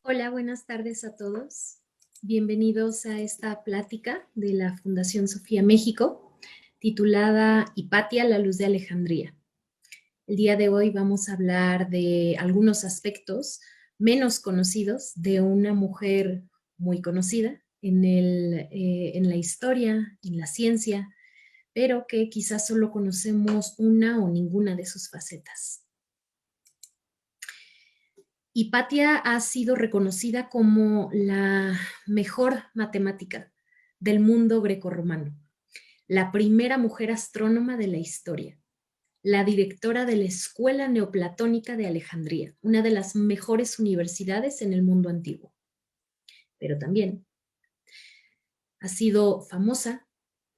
Hola, buenas tardes a todos. Bienvenidos a esta plática de la Fundación Sofía México, titulada Hipatia, la luz de Alejandría. El día de hoy vamos a hablar de algunos aspectos menos conocidos de una mujer muy conocida en la historia, en la ciencia, pero que quizás solo conocemos una o ninguna de sus facetas. Hipatia ha sido reconocida como la mejor matemática del mundo grecorromano, la primera mujer astrónoma de la historia, la directora de la Escuela Neoplatónica de Alejandría, una de las mejores universidades en el mundo antiguo. Pero también ha sido famosa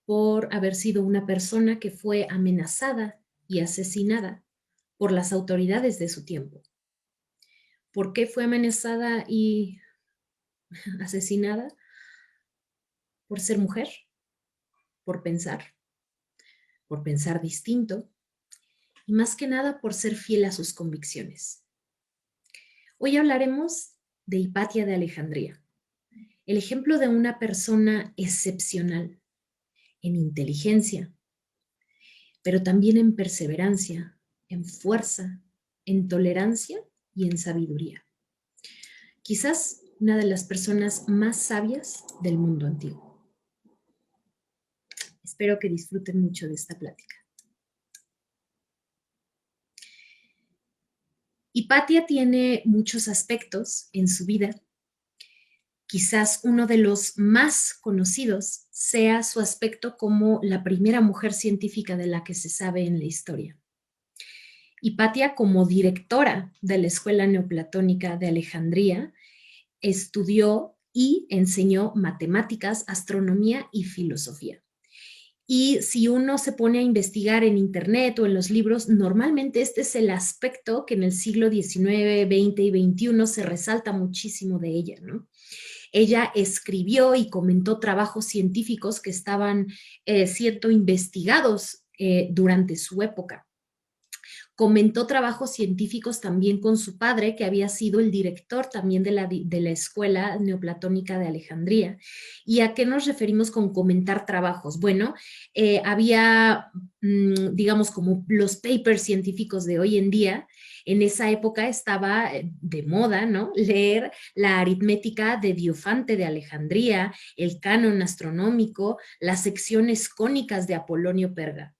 por haber sido una persona que fue amenazada y asesinada por las autoridades de su tiempo. ¿Por qué fue amenazada y asesinada? Por ser mujer, por pensar distinto y más que nada por ser fiel a sus convicciones. Hoy hablaremos de Hipatia de Alejandría, el ejemplo de una persona excepcional en inteligencia, pero también en perseverancia, en fuerza, en tolerancia y en sabiduría. Quizás una de las personas más sabias del mundo antiguo. Espero que disfruten mucho de esta plática. Hipatia tiene muchos aspectos en su vida. Quizás uno de los más conocidos sea su aspecto como la primera mujer científica de la que se sabe en la historia. Hipatia, como directora de la Escuela Neoplatónica de Alejandría, estudió y enseñó matemáticas, astronomía y filosofía. Y si uno se pone a investigar en internet o en los libros, normalmente este es el aspecto que en el siglo XIX, XX y XXI se resalta muchísimo de ella, ¿no? Ella escribió y comentó trabajos científicos que estaban siendo investigados durante su época. Comentó trabajos científicos también con su padre, que había sido el director también de la Escuela Neoplatónica de Alejandría. ¿Y a qué nos referimos con comentar trabajos? Bueno, había, digamos, como los papers científicos de hoy en día. En esa época estaba de moda, ¿no? Leer la aritmética de Diofante de Alejandría, el canon astronómico, las secciones cónicas de Apolonio Perga.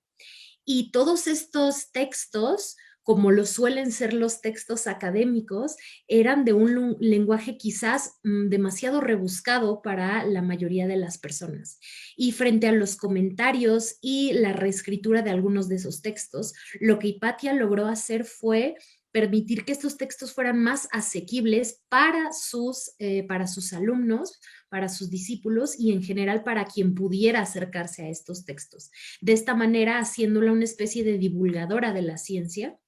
Y todos estos textos, como lo suelen ser los textos académicos, eran de un lenguaje quizás demasiado rebuscado para la mayoría de las personas. Y frente a los comentarios y la reescritura de algunos de esos textos, lo que Hipatia logró hacer fue permitir que estos textos fueran más asequibles para sus alumnos, para sus discípulos y en general para quien pudiera acercarse a estos textos. De esta manera, haciéndola una especie de divulgadora de la ciencia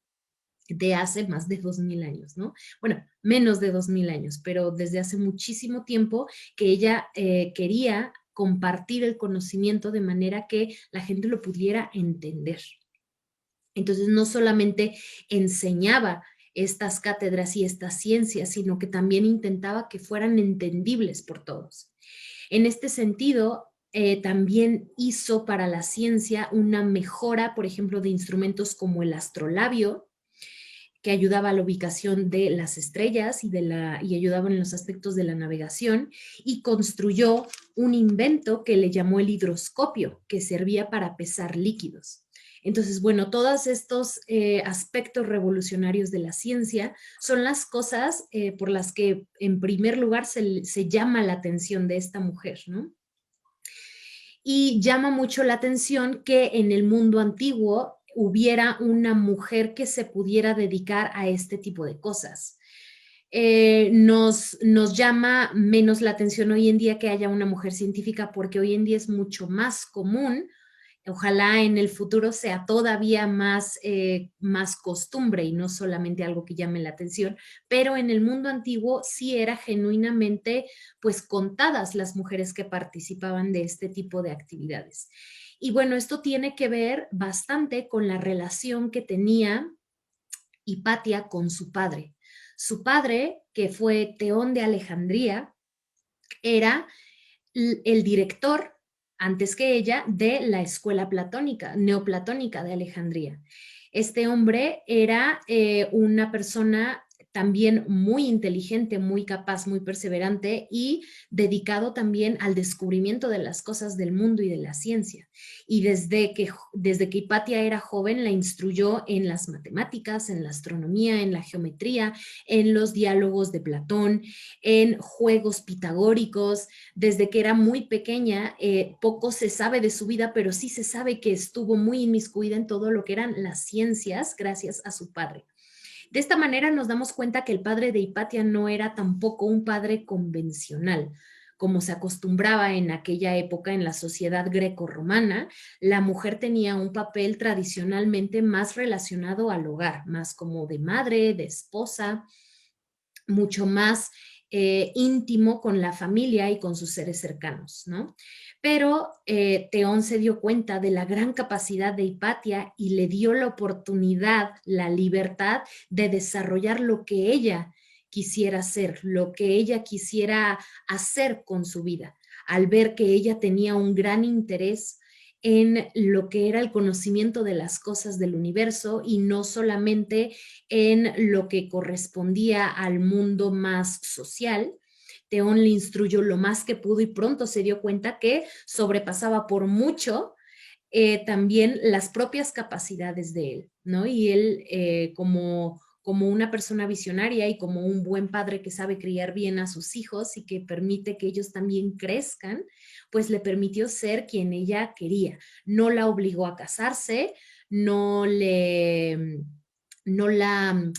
de hace más de 2000 años, ¿no? Bueno, menos de 2000 años, pero desde hace muchísimo tiempo que ella quería compartir el conocimiento de manera que la gente lo pudiera entender. Entonces, no solamente enseñaba estas cátedras y estas ciencias, sino que también intentaba que fueran entendibles por todos. En este sentido, también hizo para la ciencia una mejora, por ejemplo, de instrumentos como el astrolabio, que ayudaba a la ubicación de las estrellas y ayudaba en los aspectos de la navegación, y construyó un invento que le llamó el hidroscopio, que servía para pesar líquidos. Entonces, bueno, todos estos aspectos revolucionarios de la ciencia son las cosas por las que en primer lugar se llama la atención de esta mujer, ¿no? Y llama mucho la atención que en el mundo antiguo hubiera una mujer que se pudiera dedicar a este tipo de cosas. Nos llama menos la atención hoy en día que haya una mujer científica porque hoy en día es mucho más común. Ojalá en el futuro sea todavía más costumbre y no solamente algo que llame la atención, pero en el mundo antiguo sí era genuinamente pues contadas las mujeres que participaban de este tipo de actividades. Y bueno, esto tiene que ver bastante con la relación que tenía Hipatia con su padre. Su padre, que fue Teón de Alejandría, era el director, antes que ella, de la escuela platónica, neoplatónica de Alejandría. Este hombre era una persona también muy inteligente, muy capaz, muy perseverante y dedicado también al descubrimiento de las cosas del mundo y de la ciencia. Y desde que Hipatia era joven, la instruyó en las matemáticas, en la astronomía, en la geometría, en los diálogos de Platón, en juegos pitagóricos. Desde que era muy pequeña, poco se sabe de su vida, pero sí se sabe que estuvo muy inmiscuida en todo lo que eran las ciencias gracias a su padre. De esta manera nos damos cuenta que el padre de Hipatia no era tampoco un padre convencional. Como se acostumbraba en aquella época en la sociedad greco-romana, la mujer tenía un papel tradicionalmente más relacionado al hogar, más como de madre, de esposa, mucho más íntimo con la familia y con sus seres cercanos, ¿no? Pero Teón se dio cuenta de la gran capacidad de Hipatia y le dio la oportunidad, la libertad de desarrollar lo que ella quisiera hacer, lo que ella quisiera hacer con su vida, al ver que ella tenía un gran interés en lo que era el conocimiento de las cosas del universo y no solamente en lo que correspondía al mundo más social. Teón le instruyó lo más que pudo y pronto se dio cuenta que sobrepasaba por mucho también las propias capacidades de él, ¿no? Y él como una persona visionaria y como un buen padre que sabe criar bien a sus hijos y que permite que ellos también crezcan, pues le permitió ser quien ella quería. No la obligó a casarse, no le, no la,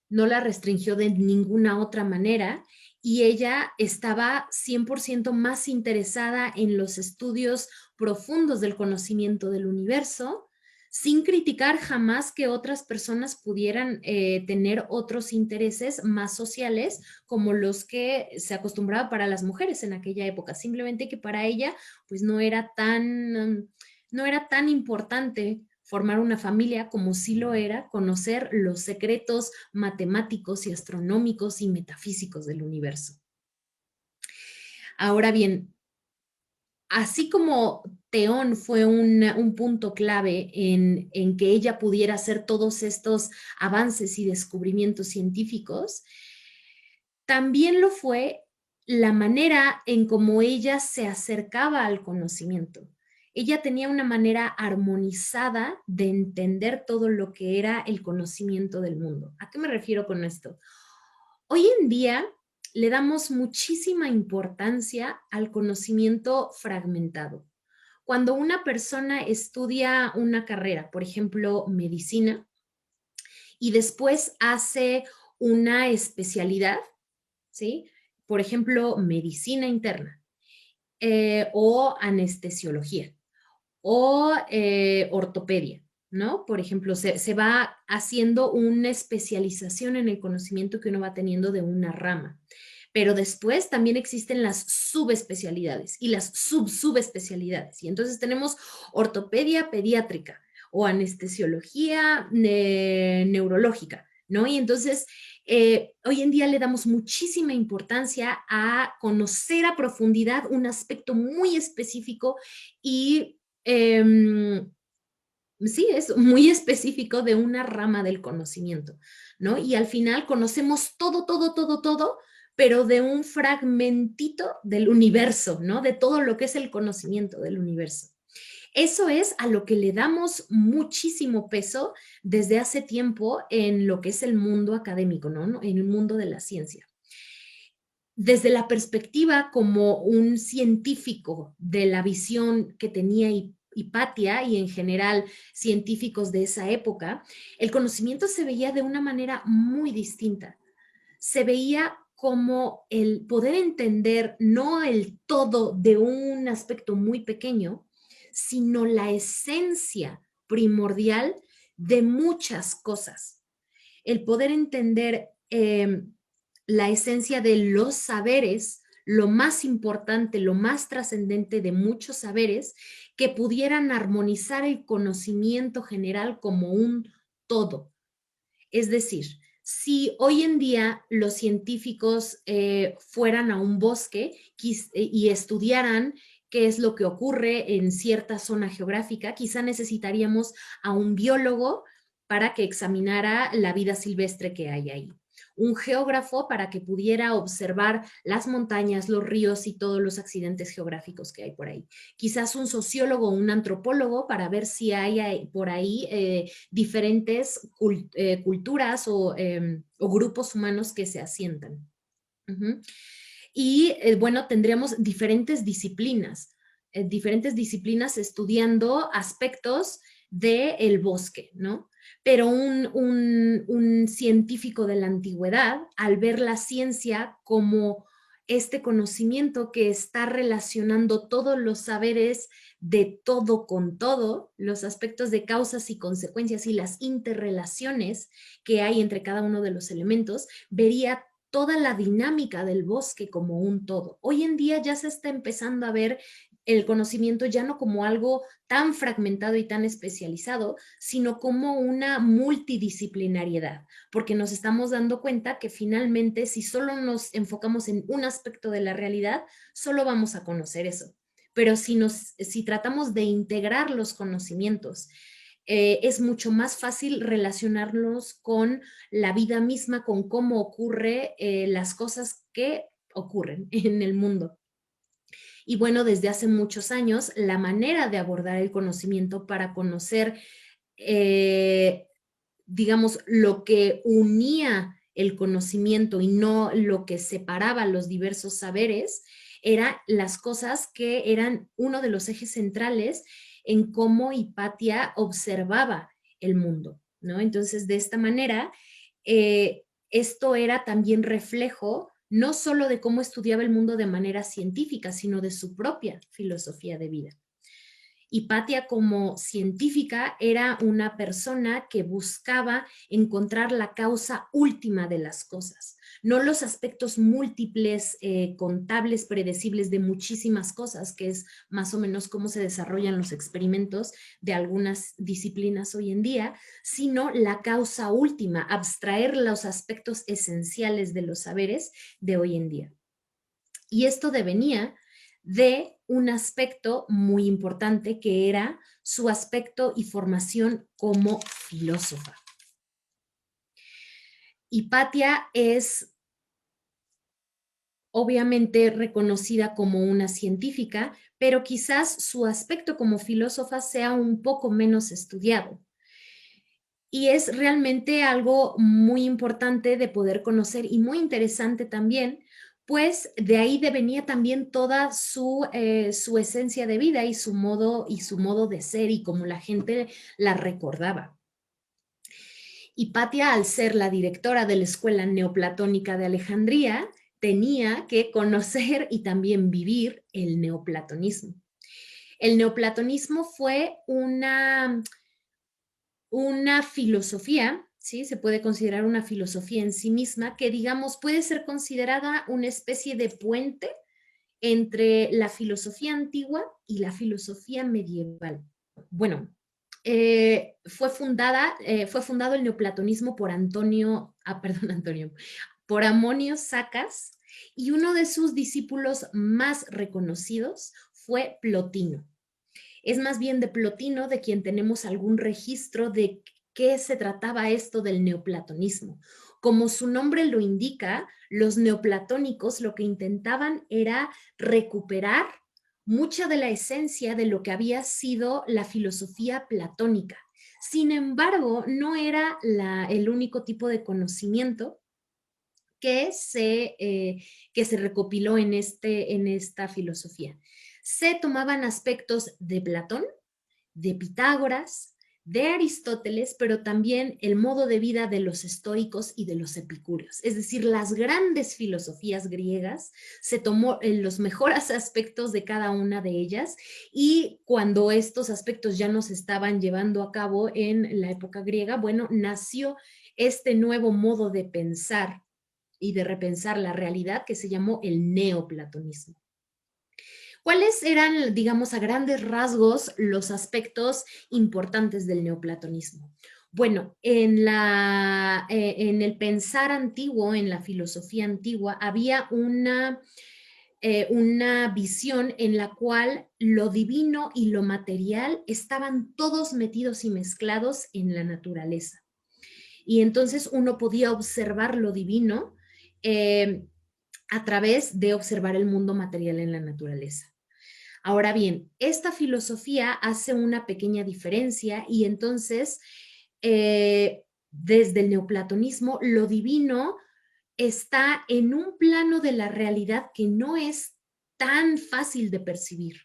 no la restringió de ninguna otra manera y ella estaba 100% más interesada en los estudios profundos del conocimiento del universo, sin criticar jamás que otras personas pudieran tener otros intereses más sociales como los que se acostumbraba para las mujeres en aquella época, simplemente que para ella pues no era tan importante formar una familia como sí lo era conocer los secretos matemáticos y astronómicos y metafísicos del universo. Ahora bien, así como Teón fue un punto clave en que ella pudiera hacer todos estos avances y descubrimientos científicos, también lo fue la manera en cómo ella se acercaba al conocimiento. Ella tenía una manera armonizada de entender todo lo que era el conocimiento del mundo. ¿A qué me refiero con esto? Hoy en día le damos muchísima importancia al conocimiento fragmentado. Cuando una persona estudia una carrera, por ejemplo, medicina, y después hace una especialidad, ¿sí? Por ejemplo, medicina interna o anestesiología o ortopedia, ¿no? Por ejemplo, se va haciendo una especialización en el conocimiento que uno va teniendo de una rama. Pero después también existen las subespecialidades y las subespecialidades. Y entonces tenemos ortopedia pediátrica o anestesiología neurológica, ¿no? Y entonces hoy en día le damos muchísima importancia a conocer a profundidad un aspecto muy específico y sí, es muy específico de una rama del conocimiento, ¿no? Y al final conocemos todo, pero de un fragmentito del universo, ¿no? De todo lo que es el conocimiento del universo. Eso es a lo que le damos muchísimo peso desde hace tiempo en lo que es el mundo académico, ¿no? En el mundo de la ciencia. Desde la perspectiva como un científico de la visión que tenía Hipatia y en general científicos de esa época, el conocimiento se veía de una manera muy distinta. Se veía como el poder entender no el todo de un aspecto muy pequeño, sino la esencia primordial de muchas cosas. El poder entender la esencia de los saberes, lo más importante, lo más trascendente de muchos saberes que pudieran armonizar el conocimiento general como un todo. Es decir, Si hoy en día los científicos fueran a un bosque y estudiaran qué es lo que ocurre en cierta zona geográfica, quizá necesitaríamos a un biólogo para que examinara la vida silvestre que hay ahí, un geógrafo para que pudiera observar las montañas, los ríos y todos los accidentes geográficos que hay por ahí. Quizás un sociólogo o un antropólogo para ver si hay por ahí diferentes culturas o grupos humanos que se asientan. Uh-huh. Y bueno, tendríamos diferentes disciplinas estudiando aspectos del bosque, ¿no? Pero un científico de la antigüedad, al ver la ciencia como este conocimiento que está relacionando todos los saberes de todo con todo, los aspectos de causas y consecuencias y las interrelaciones que hay entre cada uno de los elementos, vería toda la dinámica del bosque como un todo. Hoy en día ya se está empezando a ver el conocimiento ya no como algo tan fragmentado y tan especializado, sino como una multidisciplinariedad, porque nos estamos dando cuenta que finalmente si solo nos enfocamos en un aspecto de la realidad, solo vamos a conocer eso. Pero si tratamos de integrar los conocimientos, es mucho más fácil relacionarnos con la vida misma, con cómo ocurre las cosas que ocurren en el mundo. Y bueno, desde hace muchos años, la manera de abordar el conocimiento para conocer, digamos, lo que unía el conocimiento y no lo que separaba los diversos saberes, eran las cosas que eran uno de los ejes centrales en cómo Hipatia observaba el mundo, ¿no? Entonces, de esta manera, esto era también reflejo no solo de cómo estudiaba el mundo de manera científica, sino de su propia filosofía de vida. Hipatia como científica era una persona que buscaba encontrar la causa última de las cosas, no los aspectos múltiples, contables, predecibles de muchísimas cosas, que es más o menos cómo se desarrollan los experimentos de algunas disciplinas hoy en día, sino la causa última, abstraer los aspectos esenciales de los saberes de hoy en día. Y esto devenía de un aspecto muy importante que era su aspecto y formación como filósofa. Hipatia es obviamente reconocida como una científica, pero quizás su aspecto como filósofa sea un poco menos estudiado. Y es realmente algo muy importante de poder conocer y muy interesante también, pues de ahí venía también toda su esencia de vida y su modo de ser y como la gente la recordaba. Hipatia, al ser la directora de la Escuela Neoplatónica de Alejandría, tenía que conocer y también vivir el neoplatonismo. El neoplatonismo fue una filosofía, ¿sí? Se puede considerar una filosofía en sí misma que, digamos, puede ser considerada una especie de puente entre la filosofía antigua y la filosofía medieval. Bueno, fue fundado el neoplatonismo por por Amonio Sacas, y uno de sus discípulos más reconocidos fue Plotino. Es más bien de Plotino de quien tenemos algún registro de qué se trataba esto del neoplatonismo. Como su nombre lo indica, los neoplatónicos lo que intentaban era recuperar mucha de la esencia de lo que había sido la filosofía platónica. Sin embargo, no era el único tipo de conocimiento que se recopiló en esta filosofía. Se tomaban aspectos de Platón, de Pitágoras, de Aristóteles, pero también el modo de vida de los estoicos y de los epicúreos. Es decir, las grandes filosofías griegas, se tomó los mejores aspectos de cada una de ellas, y cuando estos aspectos ya no se estaban llevando a cabo en la época griega, bueno, nació este nuevo modo de pensar y de repensar la realidad que se llamó el neoplatonismo. ¿Cuáles eran, digamos, a grandes rasgos los aspectos importantes del neoplatonismo? Bueno, en el pensar antiguo, en la filosofía antigua, había una visión en la cual lo divino y lo material estaban todos metidos y mezclados en la naturaleza. Y entonces uno podía observar lo divino eh, a través de observar el mundo material en la naturaleza. Ahora bien, esta filosofía hace una pequeña diferencia y entonces, desde el neoplatonismo, lo divino está en un plano de la realidad que no es tan fácil de percibir.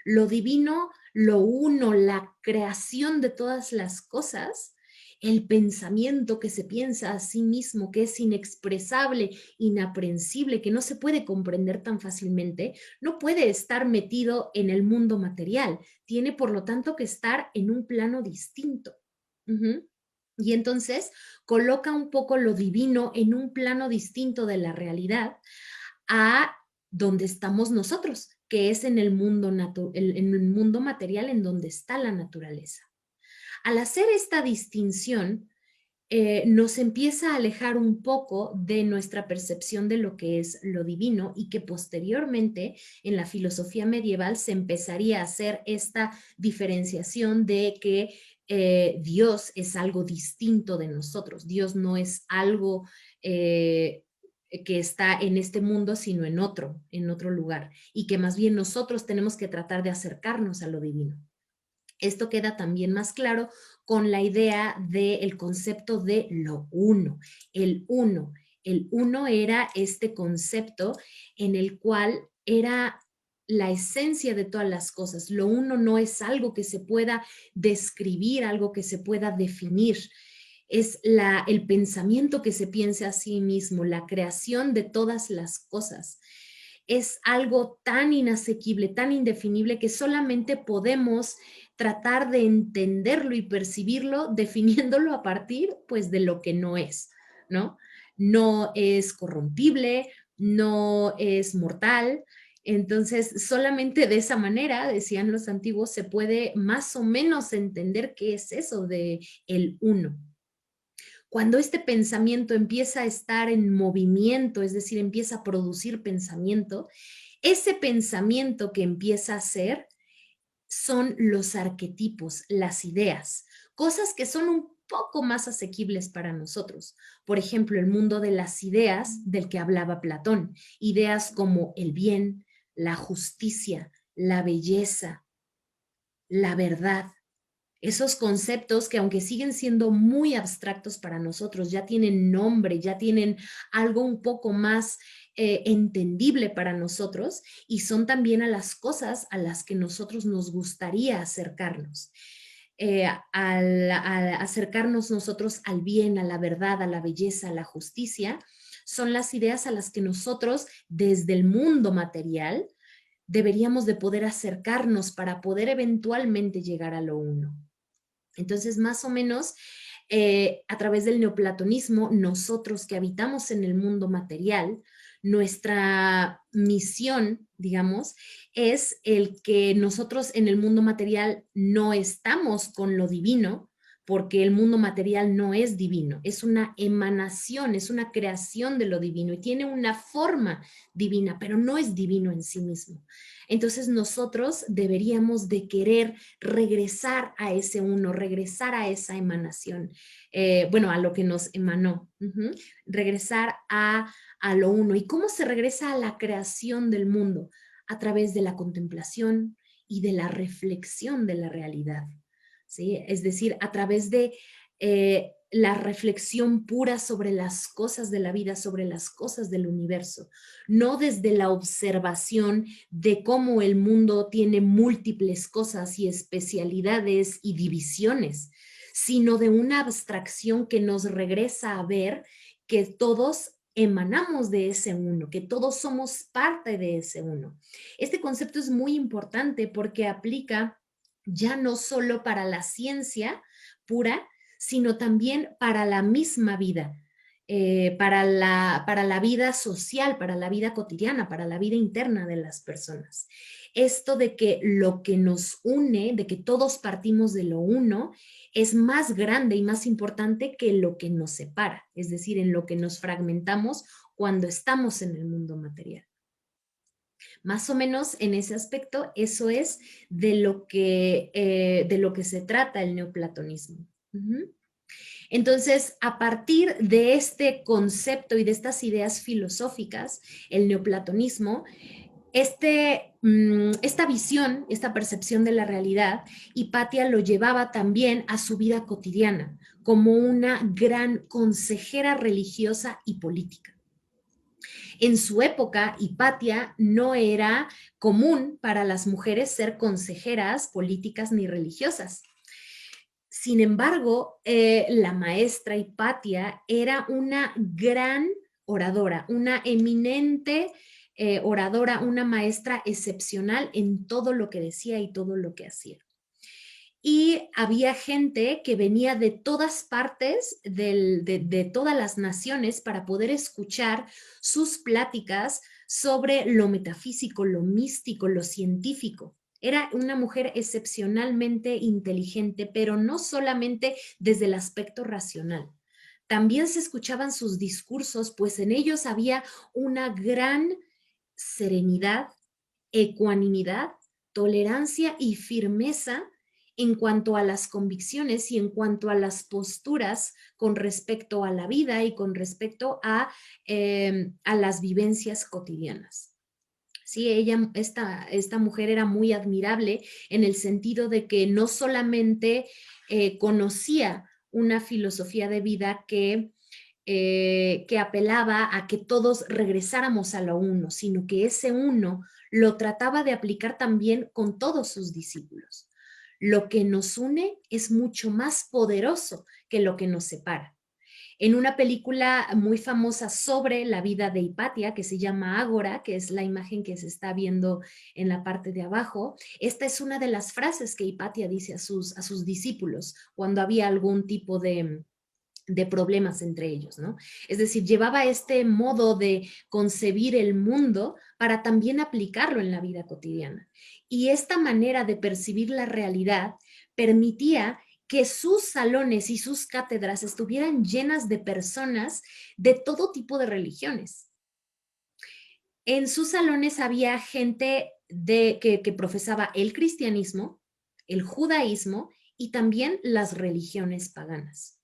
Lo divino, lo uno, la creación de todas las cosas, el pensamiento que se piensa a sí mismo, que es inexpresable, inaprehensible, que no se puede comprender tan fácilmente, no puede estar metido en el mundo material. Tiene, por lo tanto, que estar en un plano distinto. Uh-huh. Y entonces coloca un poco lo divino en un plano distinto de la realidad a donde estamos nosotros, que es en el mundo, en el mundo material en donde está la naturaleza. Al hacer esta distinción, nos empieza a alejar un poco de nuestra percepción de lo que es lo divino y que posteriormente en la filosofía medieval se empezaría a hacer esta diferenciación de que Dios es algo distinto de nosotros. Dios no es algo que está en este mundo, sino en otro lugar, y que más bien nosotros tenemos que tratar de acercarnos a lo divino. Esto queda también más claro con la idea del concepto de lo uno. El uno. El uno era este concepto en el cual era la esencia de todas las cosas. Lo uno no es algo que se pueda describir, algo que se pueda definir. Es el pensamiento que se piensa a sí mismo, la creación de todas las cosas. Es algo tan inasequible, tan indefinible, que solamente podemos tratar de entenderlo y percibirlo definiéndolo a partir, pues, de lo que no es, ¿no? No es corrompible, no es mortal. Entonces, solamente de esa manera, decían los antiguos, se puede más o menos entender qué es eso de el uno. Cuando este pensamiento empieza a estar en movimiento, es decir, empieza a producir pensamiento, ese pensamiento que empieza a ser son los arquetipos, las ideas, cosas que son un poco más asequibles para nosotros. Por ejemplo, el mundo de las ideas del que hablaba Platón, ideas como el bien, la justicia, la belleza, la verdad. Esos conceptos que, aunque siguen siendo muy abstractos para nosotros, ya tienen nombre, ya tienen algo un poco más entendible para nosotros, y son también a las cosas a las que nosotros nos gustaría acercarnos. Al acercarnos nosotros al bien, a la verdad, a la belleza, a la justicia, son las ideas a las que nosotros desde el mundo material deberíamos de poder acercarnos para poder eventualmente llegar a lo uno. Entonces, más o menos, a través del neoplatonismo, nosotros que habitamos en el mundo material, nuestra misión, digamos, es el que nosotros en el mundo material no estamos con lo divino, porque el mundo material no es divino, es una emanación, es una creación de lo divino y tiene una forma divina, pero no es divino en sí mismo. Entonces nosotros deberíamos de querer regresar a ese uno, regresar a esa emanación, bueno, a lo que nos emanó, regresar a lo uno. ¿Y cómo se regresa a la creación del mundo? A través de la contemplación y de la reflexión de la realidad, ¿sí? Es decir, a través de la reflexión pura sobre las cosas de la vida, sobre las cosas del universo, no desde la observación de cómo el mundo tiene múltiples cosas y especialidades y divisiones, sino de una abstracción que nos regresa a ver que todos emanamos de ese uno, que todos somos parte de ese uno. Este concepto es muy importante porque aplica ya no solo para la ciencia pura, sino también para la misma vida. para la vida social, para la vida cotidiana, para la vida interna de las personas. Esto de que lo que nos une, de que todos partimos de lo uno, es más grande y más importante que lo que nos separa, es decir, en lo que nos fragmentamos cuando estamos en el mundo material. Más o menos en ese aspecto, eso es de lo que se trata el neoplatonismo. Entonces, a partir de este concepto y de estas ideas filosóficas, el neoplatonismo, esta visión, esta percepción de la realidad, Hipatia lo llevaba también a su vida cotidiana, como una gran consejera religiosa y política. En su época, Hipatia no era común para las mujeres ser consejeras políticas ni religiosas. Sin embargo, la maestra Hipatia era una gran oradora, una eminente oradora, una maestra excepcional en todo lo que decía y todo lo que hacía. Y había gente que venía de todas partes, de todas las naciones, para poder escuchar sus pláticas sobre lo metafísico, lo místico, lo científico. Era una mujer excepcionalmente inteligente, pero no solamente desde el aspecto racional. También se escuchaban sus discursos, pues en ellos había una gran serenidad, ecuanimidad, tolerancia y firmeza en cuanto a las convicciones y en cuanto a las posturas con respecto a la vida y con respecto a las vivencias cotidianas. Sí, esta mujer era muy admirable en el sentido de que no solamente conocía una filosofía de vida que apelaba a que todos regresáramos a lo uno, sino que ese uno lo trataba de aplicar también con todos sus discípulos. Lo que nos une es mucho más poderoso que lo que nos separa. En una película muy famosa sobre la vida de Hipatia, que se llama Ágora, que es la imagen que se está viendo en la parte de abajo, esta es una de las frases que Hipatia dice a sus discípulos cuando había algún tipo de problemas entre ellos, ¿no? Es decir, llevaba este modo de concebir el mundo para también aplicarlo en la vida cotidiana. Y esta manera de percibir la realidad permitía que sus salones y sus cátedras estuvieran llenas de personas de todo tipo de religiones. En sus salones había gente que profesaba el cristianismo, el judaísmo y también las religiones paganas.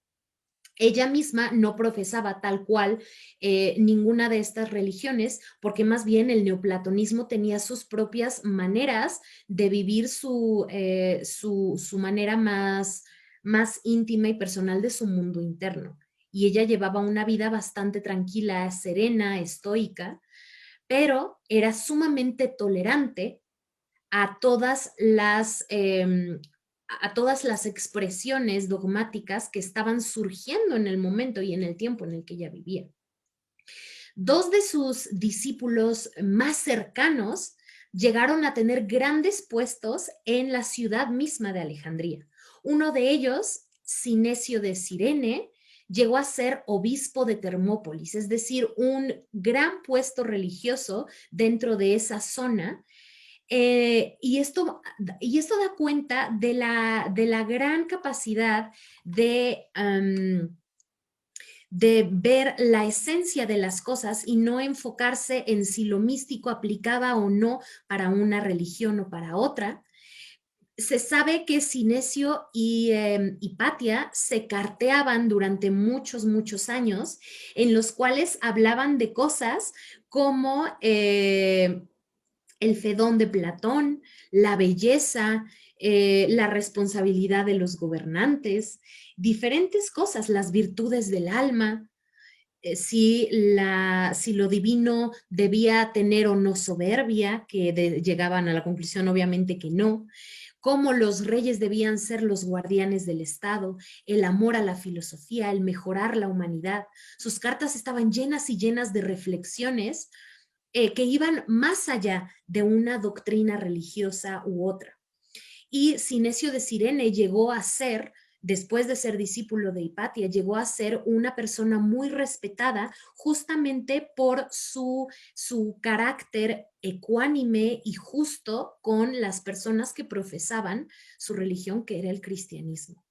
Ella misma no profesaba tal cual ninguna de estas religiones, porque más bien el neoplatonismo tenía sus propias maneras de vivir su manera más íntima y personal de su mundo interno. Y ella llevaba una vida bastante tranquila, serena, estoica, pero era sumamente tolerante a a todas las expresiones dogmáticas que estaban surgiendo en el momento y en el tiempo en el que ella vivía. Dos de sus discípulos más cercanos llegaron a tener grandes puestos en la ciudad misma de Alejandría. Uno de ellos, Sinesio de Cirene, llegó a ser obispo de Termópolis, es decir, un gran puesto religioso dentro de esa zona. Y esto da cuenta de la gran capacidad de ver la esencia de las cosas y no enfocarse en si lo místico aplicaba o no para una religión o para otra. Se sabe que Sinesio y Hipatia se carteaban durante muchos años, en los cuales hablaban de cosas como el Fedón de Platón, la belleza, la responsabilidad de los gobernantes, diferentes cosas, las virtudes del alma, si lo divino debía tener o no soberbia, que llegaban a la conclusión obviamente que no, cómo los reyes debían ser los guardianes del Estado, el amor a la filosofía, el mejorar la humanidad. Sus cartas estaban llenas y llenas de reflexiones que iban más allá de una doctrina religiosa u otra. Y Sinesio de Cirene llegó a ser después de ser discípulo de Hipatia, llegó a ser una persona muy respetada justamente por su carácter ecuánime y justo con las personas que profesaban su religión, que era el cristianismo.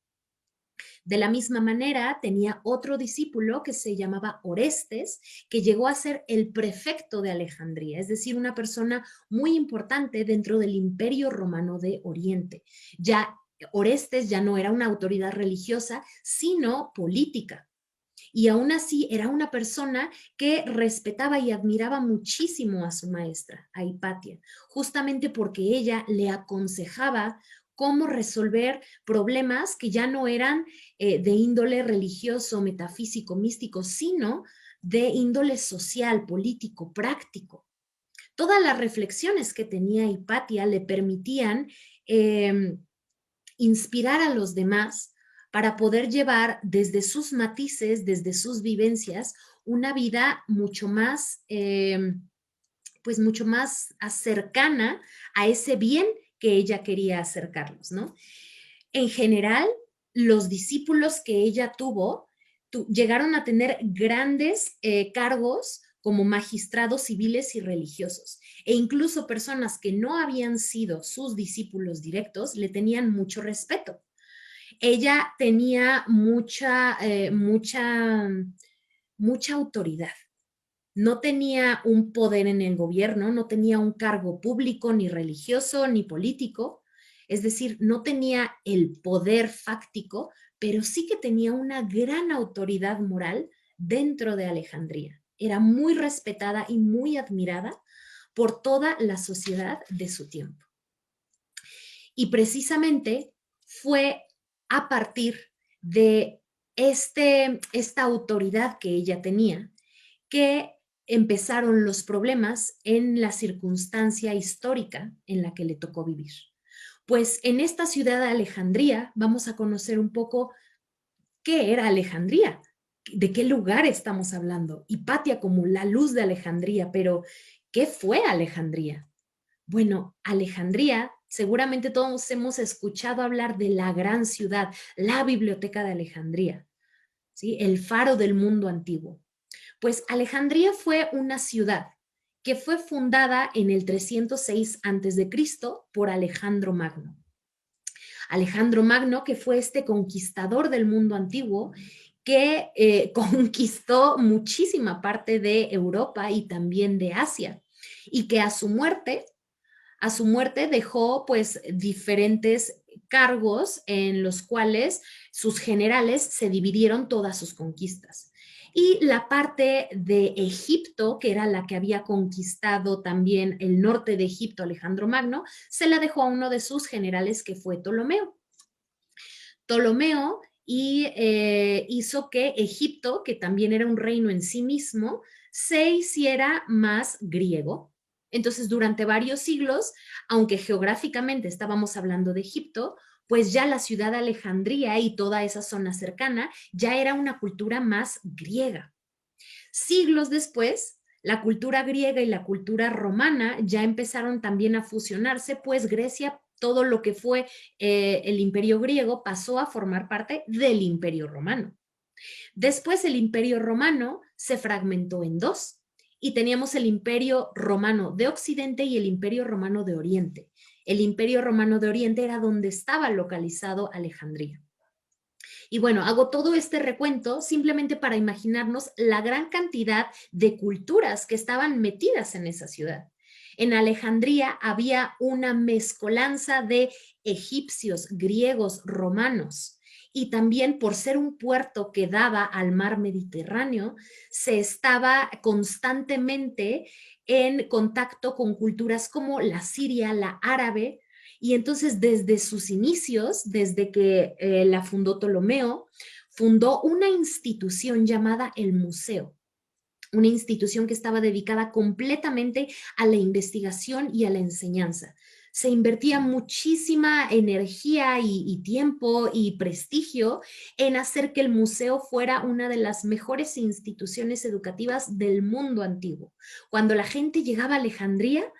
De la misma manera, tenía otro discípulo que se llamaba Orestes, que llegó a ser el prefecto de Alejandría, es decir, una persona muy importante dentro del Imperio Romano de Oriente. Ya Orestes ya no era una autoridad religiosa, sino política. Y aún así era una persona que respetaba y admiraba muchísimo a su maestra, a Hipatia, justamente porque ella le aconsejaba cómo resolver problemas que ya no eran de índole religioso, metafísico, místico, sino de índole social, político, práctico. Todas las reflexiones que tenía Hipatia le permitían inspirar a los demás para poder llevar desde sus matices, desde sus vivencias, una vida mucho más, pues mucho más cercana a ese bien que ella quería acercarlos, ¿no? En general, los discípulos que ella tuvo llegaron a tener grandes cargos como magistrados civiles y religiosos. E incluso personas que no habían sido sus discípulos directos le tenían mucho respeto. Ella tenía mucha autoridad. No tenía un poder en el gobierno, no tenía un cargo público, ni religioso, ni político. Es decir, no tenía el poder fáctico, pero sí que tenía una gran autoridad moral dentro de Alejandría. Era muy respetada y muy admirada por toda la sociedad de su tiempo. Y precisamente fue a partir de esta autoridad que ella tenía que empezaron los problemas en la circunstancia histórica en la que le tocó vivir. Pues en esta ciudad de Alejandría vamos a conocer un poco qué era Alejandría, de qué lugar estamos hablando. Hipatia como la luz de Alejandría, pero ¿qué fue Alejandría? Bueno, Alejandría, seguramente todos hemos escuchado hablar de la gran ciudad, la Biblioteca de Alejandría, ¿sí? El faro del mundo antiguo. Pues Alejandría fue una ciudad que fue fundada en el 306 a.C. por Alejandro Magno. Alejandro Magno, que fue este conquistador del mundo antiguo, que conquistó muchísima parte de Europa y también de Asia, y que a su muerte dejó pues diferentes cargos en los cuales sus generales se dividieron todas sus conquistas. Y la parte de Egipto, que era la que había conquistado también el norte de Egipto, Alejandro Magno, se la dejó a uno de sus generales que fue Ptolomeo. Ptolomeo hizo que Egipto, que también era un reino en sí mismo, se hiciera más griego. Entonces, durante varios siglos, aunque geográficamente estábamos hablando de Egipto, pues ya la ciudad de Alejandría y toda esa zona cercana ya era una cultura más griega. Siglos después, la cultura griega y la cultura romana ya empezaron también a fusionarse, pues Grecia, todo lo que fue el imperio griego pasó a formar parte del imperio romano. Después el imperio romano se fragmentó en dos y teníamos el imperio romano de Occidente y el imperio romano de Oriente. El imperio romano de Oriente era donde estaba localizado Alejandría. Y bueno, hago todo este recuento simplemente para imaginarnos la gran cantidad de culturas que estaban metidas en esa ciudad. En Alejandría había una mezcolanza de egipcios, griegos, romanos. Y también por ser un puerto que daba al mar Mediterráneo, se estaba constantemente en contacto con culturas como la siria, la árabe, y entonces desde sus inicios, desde que la fundó Ptolomeo, fundó una institución llamada el Museo, una institución que estaba dedicada completamente a la investigación y a la enseñanza. Se invertía muchísima energía y tiempo y prestigio en hacer que el museo fuera una de las mejores instituciones educativas del mundo antiguo. Cuando la gente llegaba a Alejandría,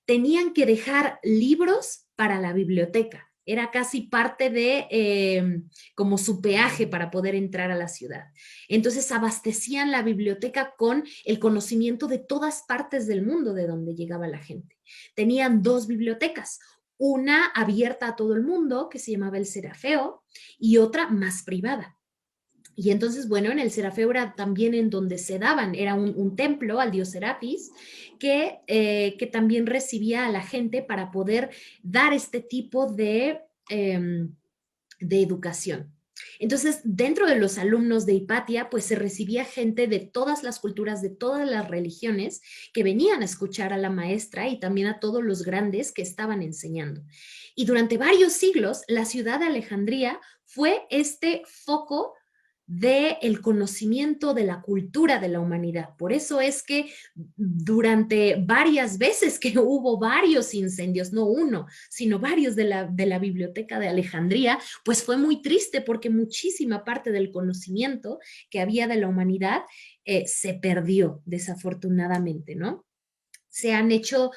tenían que dejar libros para la biblioteca. Era casi parte de como su peaje para poder entrar a la ciudad. Entonces abastecían la biblioteca con el conocimiento de todas partes del mundo de donde llegaba la gente. Tenían dos bibliotecas, una abierta a todo el mundo, que se llamaba el Serafeo, y otra más privada. Y entonces, bueno, en el Serafeo era también en donde se daban, era un templo al dios Serapis, que también recibía a la gente para poder dar este tipo de educación. Entonces, dentro de los alumnos de Hipatia, pues se recibía gente de todas las culturas, de todas las religiones, que venían a escuchar a la maestra y también a todos los grandes que estaban enseñando. Y durante varios siglos, la ciudad de Alejandría fue este foco del conocimiento de la cultura de la humanidad. Por eso es que durante varias veces que hubo varios incendios, no uno, sino varios de la biblioteca de Alejandría, pues fue muy triste porque muchísima parte del conocimiento que había de la humanidad se perdió desafortunadamente, ¿no? Se han hecho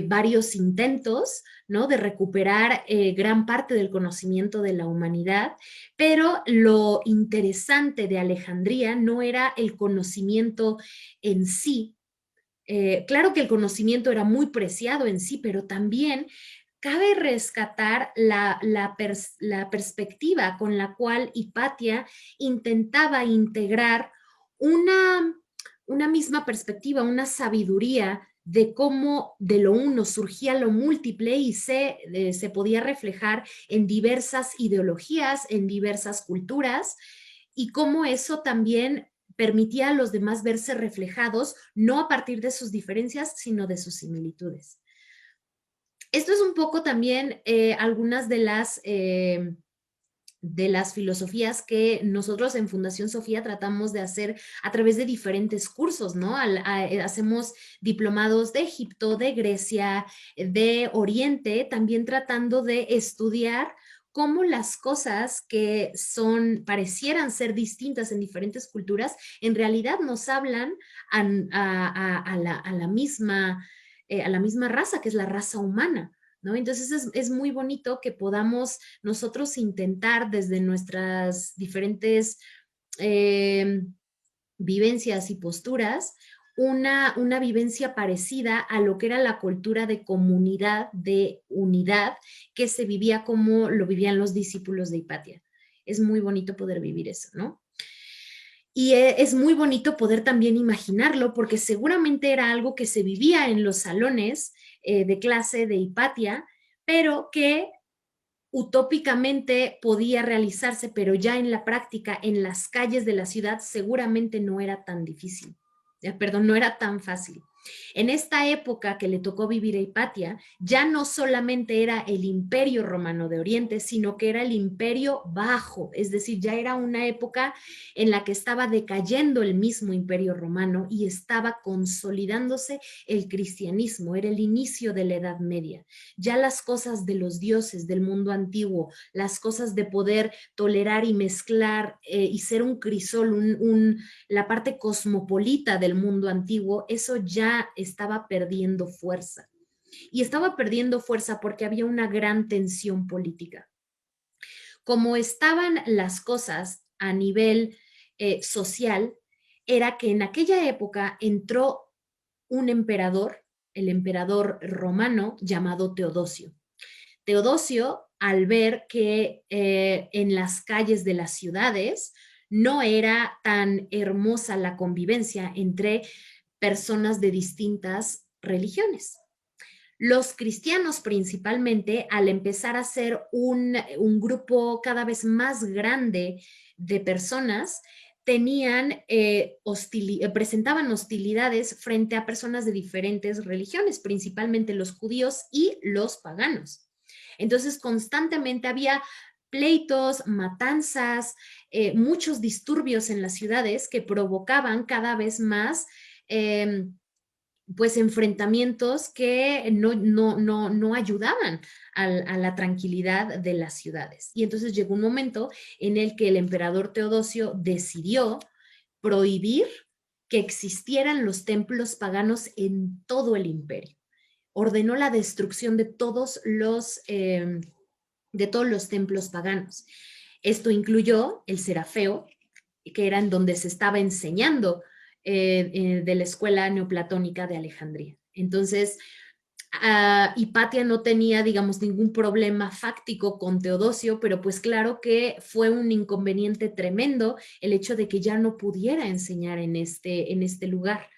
varios intentos, ¿no?, de recuperar gran parte del conocimiento de la humanidad, pero lo interesante de Alejandría no era el conocimiento en sí. Claro que el conocimiento era muy preciado en sí, pero también cabe rescatar la perspectiva con la cual Hipatia intentaba integrar una, una misma perspectiva, una sabiduría de cómo de lo uno surgía lo múltiple y se podía reflejar en diversas ideologías, en diversas culturas, y cómo eso también permitía a los demás verse reflejados, no a partir de sus diferencias, sino de sus similitudes. Esto es un poco también algunas de las filosofías que nosotros en Fundación Sofía tratamos de hacer a través de diferentes cursos, ¿no? Hacemos diplomados de Egipto, de Grecia, de Oriente, también tratando de estudiar cómo las cosas que parecieran ser distintas en diferentes culturas, en realidad nos hablan a la misma raza, que es la raza humana. ¿No? Entonces es muy bonito que podamos nosotros intentar desde nuestras diferentes eh, vivencias y posturas una vivencia parecida a lo que era la cultura de comunidad, de unidad, que se vivía como lo vivían los discípulos de Hipatia. Es muy bonito poder vivir eso, ¿no? Y es muy bonito poder también imaginarlo porque seguramente era algo que se vivía en los salones de clase de Hipatia, pero que utópicamente podía realizarse, pero ya en la práctica, en las calles de la ciudad, seguramente no era tan difícil. Perdón, no era tan fácil. En esta época que le tocó vivir a Hipatia, ya no solamente era el imperio romano de Oriente, sino que era el imperio bajo, es decir, ya era una época en la que estaba decayendo el mismo imperio romano y estaba consolidándose el cristianismo, era el inicio de la Edad Media. Ya las cosas de los dioses del mundo antiguo, las cosas de poder tolerar y mezclar y ser un crisol, la parte cosmopolita del mundo antiguo, eso ya estaba perdiendo fuerza. Y estaba perdiendo fuerza porque había una gran tensión política. Como estaban las cosas a nivel social, era que en aquella época entró un emperador, el emperador romano llamado Teodosio. Teodosio, al ver que en las calles de las ciudades no era tan hermosa la convivencia entre personas de distintas religiones. Los cristianos principalmente, al empezar a ser un grupo cada vez más grande de personas, presentaban hostilidades frente a personas de diferentes religiones, principalmente los judíos y los paganos. Entonces, constantemente había pleitos, matanzas, muchos disturbios en las ciudades que provocaban cada vez más pues enfrentamientos que no ayudaban a la tranquilidad de las ciudades. Y entonces llegó un momento en el que el emperador Teodosio decidió prohibir que existieran los templos paganos en todo el imperio. Ordenó la destrucción de todos de todos los templos paganos. Esto incluyó el Serafeo, que era en donde se estaba enseñando de la escuela neoplatónica de Alejandría. Entonces, Hipatia no tenía, digamos, ningún problema fáctico con Teodosio, pero pues claro que fue un inconveniente tremendo el hecho de que ya no pudiera enseñar en este lugar.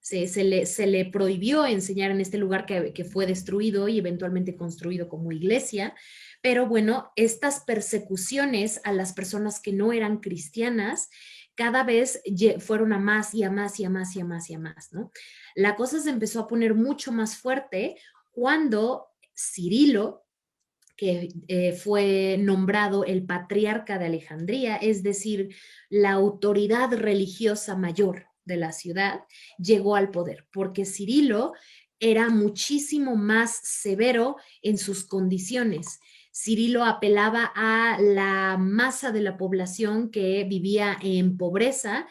Se le prohibió enseñar en este lugar que fue destruido y eventualmente construido como iglesia, pero bueno, estas persecuciones a las personas que no eran cristianas cada vez fueron a más y a más y a más y a más y a más, ¿no? La cosa se empezó a poner mucho más fuerte cuando Cirilo, que fue nombrado el patriarca de Alejandría, es decir, la autoridad religiosa mayor de la ciudad, llegó al poder, porque Cirilo era muchísimo más severo en sus condiciones. Cirilo apelaba a la masa de la población que vivía en pobreza,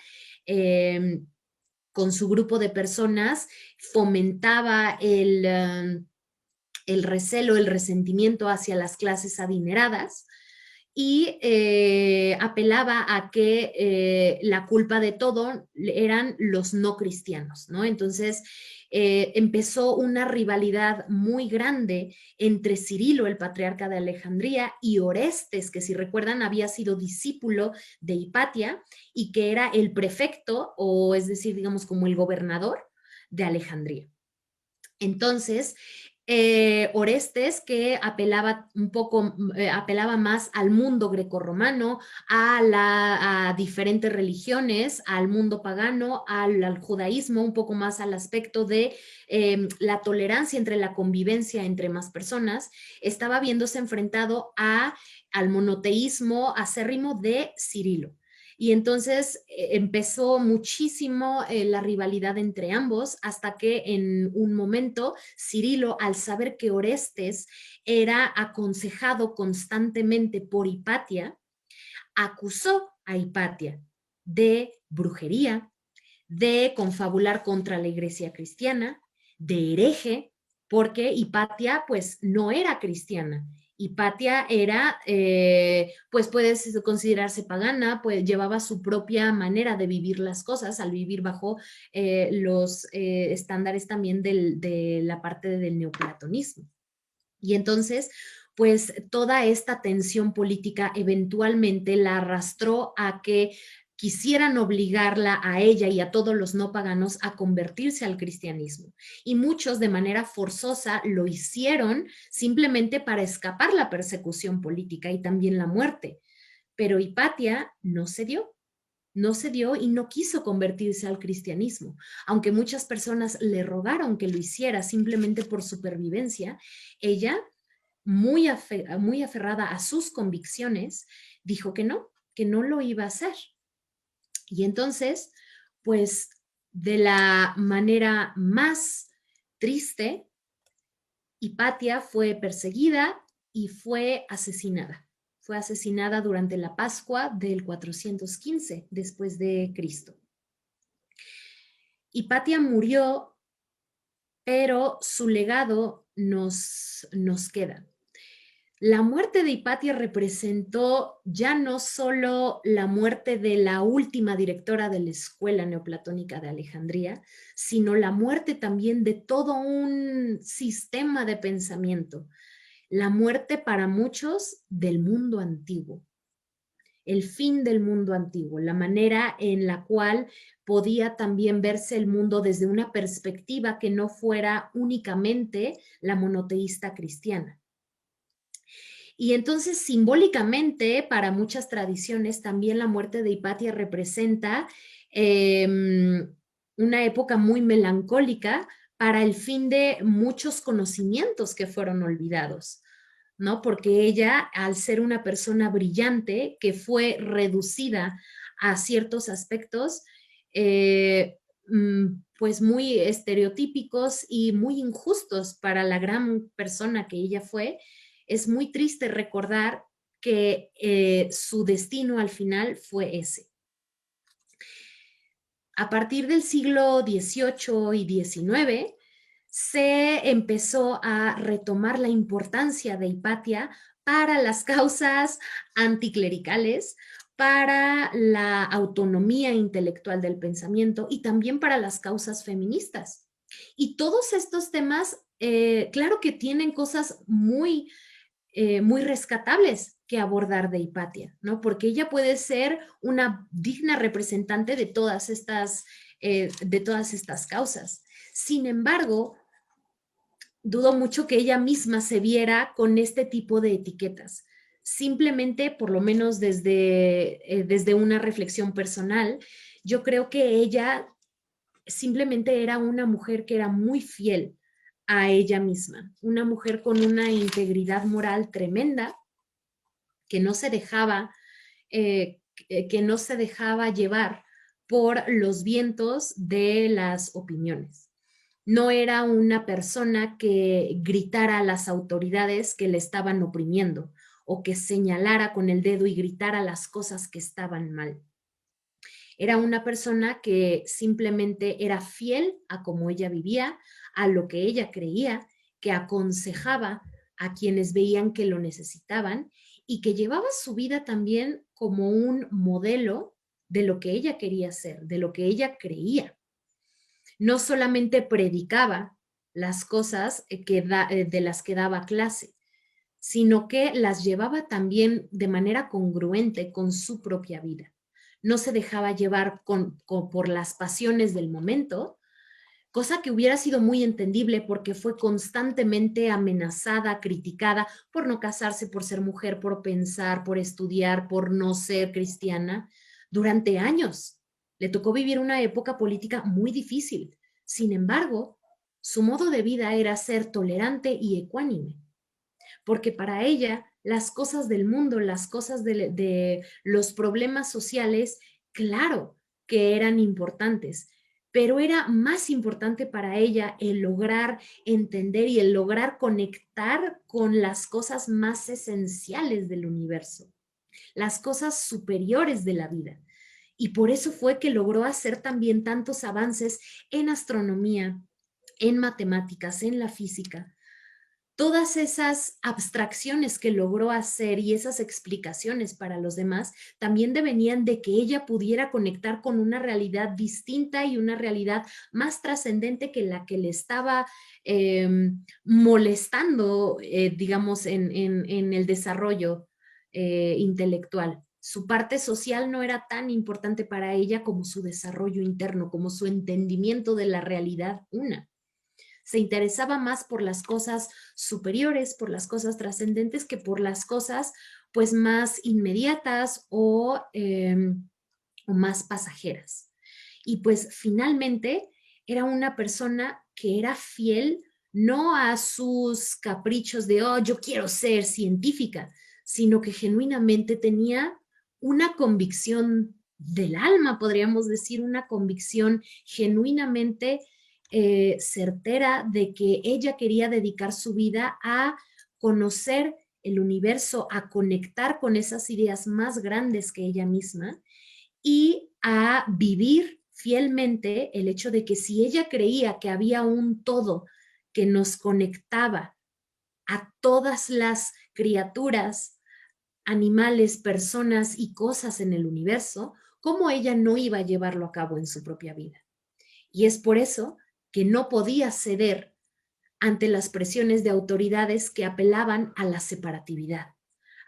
con su grupo de personas, fomentaba el recelo, el resentimiento hacia las clases adineradas y apelaba a que la culpa de todo eran los no cristianos, ¿no? Entonces empezó una rivalidad muy grande entre Cirilo, el patriarca de Alejandría, y Orestes, que si recuerdan había sido discípulo de Hipatia y que era el prefecto, o es decir, digamos como el gobernador de Alejandría. Entonces, Orestes, que apelaba un poco, apelaba más al mundo grecorromano, a diferentes religiones, al mundo pagano, al judaísmo, un poco más al aspecto de la tolerancia entre la convivencia entre más personas, estaba viéndose enfrentado al monoteísmo acérrimo de Cirilo. Y entonces empezó muchísimo la rivalidad entre ambos hasta que en un momento Cirilo, al saber que Orestes era aconsejado constantemente por Hipatia, acusó a Hipatia de brujería, de confabular contra la iglesia cristiana, de hereje, porque Hipatia pues no era cristiana. Hipatia era, pues puede considerarse pagana, pues llevaba su propia manera de vivir las cosas al vivir bajo los estándares también de la parte del neoplatonismo. Y entonces, pues toda esta tensión política eventualmente la arrastró a que quisieran obligarla a ella y a todos los no paganos a convertirse al cristianismo. Y muchos de manera forzosa lo hicieron simplemente para escapar la persecución política y también la muerte. Pero Hipatia no se dio y no quiso convertirse al cristianismo. Aunque muchas personas le rogaron que lo hiciera simplemente por supervivencia, ella muy aferrada a sus convicciones, dijo que no lo iba a hacer. Y entonces, pues de la manera más triste, Hipatia fue perseguida y fue asesinada. Fue asesinada durante la Pascua del 415 después de Cristo. Hipatia murió, pero su legado nos queda. La muerte de Hipatia representó ya no solo la muerte de la última directora de la Escuela Neoplatónica de Alejandría, sino la muerte también de todo un sistema de pensamiento. La muerte para muchos del mundo antiguo, el fin del mundo antiguo, la manera en la cual podía también verse el mundo desde una perspectiva que no fuera únicamente la monoteísta cristiana. Y entonces simbólicamente para muchas tradiciones también la muerte de Hipatia representa una época muy melancólica para el fin de muchos conocimientos que fueron olvidados, ¿no? Porque ella, al ser una persona brillante que fue reducida a ciertos aspectos, pues muy estereotípicos y muy injustos para la gran persona que ella fue, es muy triste recordar que su destino al final fue ese. A partir del siglo XVIII y XIX se empezó a retomar la importancia de Hipatia para las causas anticlericales, para la autonomía intelectual del pensamiento y también para las causas feministas. Y todos estos temas, claro que tienen cosas muy rescatables que abordar de Hipatia, ¿no? Porque ella puede ser una digna representante de todas estas causas. Sin embargo, dudo mucho que ella misma se viera con este tipo de etiquetas. Simplemente, por lo menos desde una reflexión personal, yo creo que ella simplemente era una mujer que era muy fiel a ella misma, una mujer con una integridad moral tremenda, que no se dejaba, que no se dejaba llevar por los vientos de las opiniones. No era una persona que gritara a las autoridades que le estaban oprimiendo o que señalara con el dedo y gritara las cosas que estaban mal. Era una persona que simplemente era fiel a cómo ella vivía, a lo que ella creía, que aconsejaba a quienes veían que lo necesitaban y que llevaba su vida también como un modelo de lo que ella quería ser, de lo que ella creía. No solamente predicaba las cosas de las que daba clase, sino que las llevaba también de manera congruente con su propia vida. No se dejaba llevar por las pasiones del momento, cosa que hubiera sido muy entendible porque fue constantemente amenazada, criticada por no casarse, por ser mujer, por pensar, por estudiar, por no ser cristiana durante años. Le tocó vivir una época política muy difícil. Sin embargo, su modo de vida era ser tolerante y ecuánime, porque para ella las cosas del mundo, las cosas de los problemas sociales, claro que eran importantes, pero era más importante para ella el lograr entender y el lograr conectar con las cosas más esenciales del universo, las cosas superiores de la vida. Y por eso fue que logró hacer también tantos avances en astronomía, en matemáticas, en la física. Todas esas abstracciones que logró hacer y esas explicaciones para los demás también devenían de que ella pudiera conectar con una realidad distinta y una realidad más trascendente que la que le estaba eh, molestando, digamos, en el desarrollo intelectual. Su parte social no era tan importante para ella como su desarrollo interno, como su entendimiento de la realidad una. Se interesaba más por las cosas superiores, por las cosas trascendentes, que por las cosas pues más inmediatas o más pasajeras. Y pues finalmente era una persona que era fiel no a sus caprichos de, oh, yo quiero ser científica, sino que genuinamente tenía una convicción del alma, podríamos decir, una convicción genuinamente certera de que ella quería dedicar su vida a conocer el universo, a conectar con esas ideas más grandes que ella misma y a vivir fielmente el hecho de que si ella creía que había un todo que nos conectaba a todas las criaturas, animales, personas y cosas en el universo, ¿cómo ella no iba a llevarlo a cabo en su propia vida? Y es por eso que no podía ceder ante las presiones de autoridades que apelaban a la separatividad,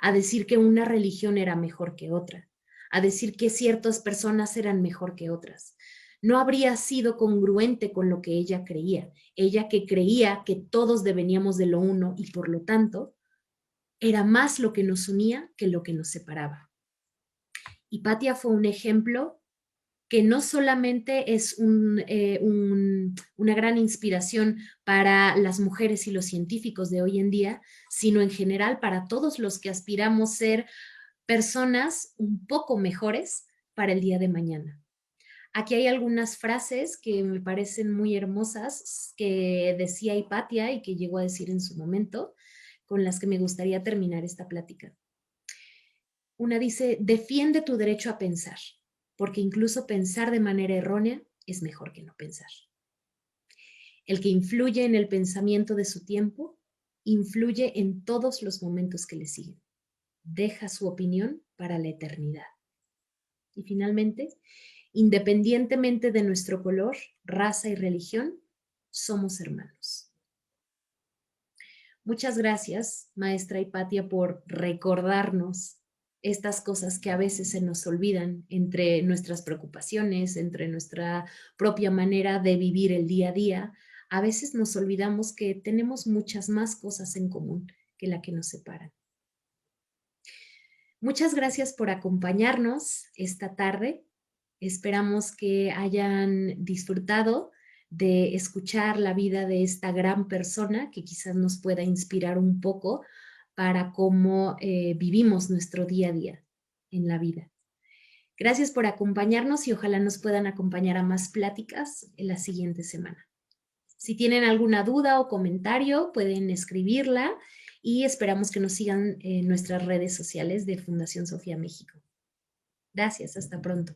a decir que una religión era mejor que otra, a decir que ciertas personas eran mejor que otras. No habría sido congruente con lo que ella creía. Ella que creía que todos deveníamos de lo uno y por lo tanto era más lo que nos unía que lo que nos separaba. Hipatia fue un ejemplo que no solamente es una gran inspiración para las mujeres y los científicos de hoy en día, sino en general para todos los que aspiramos a ser personas un poco mejores para el día de mañana. Aquí hay algunas frases que me parecen muy hermosas que decía Hipatia y que llegó a decir en su momento, con las que me gustaría terminar esta plática. Una dice, defiende tu derecho a pensar, porque incluso pensar de manera errónea es mejor que no pensar. El que influye en el pensamiento de su tiempo influye en todos los momentos que le siguen. Deja su opinión para la eternidad. Y finalmente, independientemente de nuestro color, raza y religión, somos hermanos. Muchas gracias, maestra Hipatia, por recordarnos estas cosas que a veces se nos olvidan entre nuestras preocupaciones, entre nuestra propia manera de vivir el día a día. A veces nos olvidamos que tenemos muchas más cosas en común que la que nos separan. Muchas gracias por acompañarnos esta tarde. Esperamos que hayan disfrutado de escuchar la vida de esta gran persona que quizás nos pueda inspirar un poco para cómo vivimos nuestro día a día en la vida. Gracias por acompañarnos y ojalá nos puedan acompañar a más pláticas en la siguiente semana. Si tienen alguna duda o comentario, pueden escribirla y esperamos que nos sigan en nuestras redes sociales de Fundación Sofía México. Gracias, hasta pronto.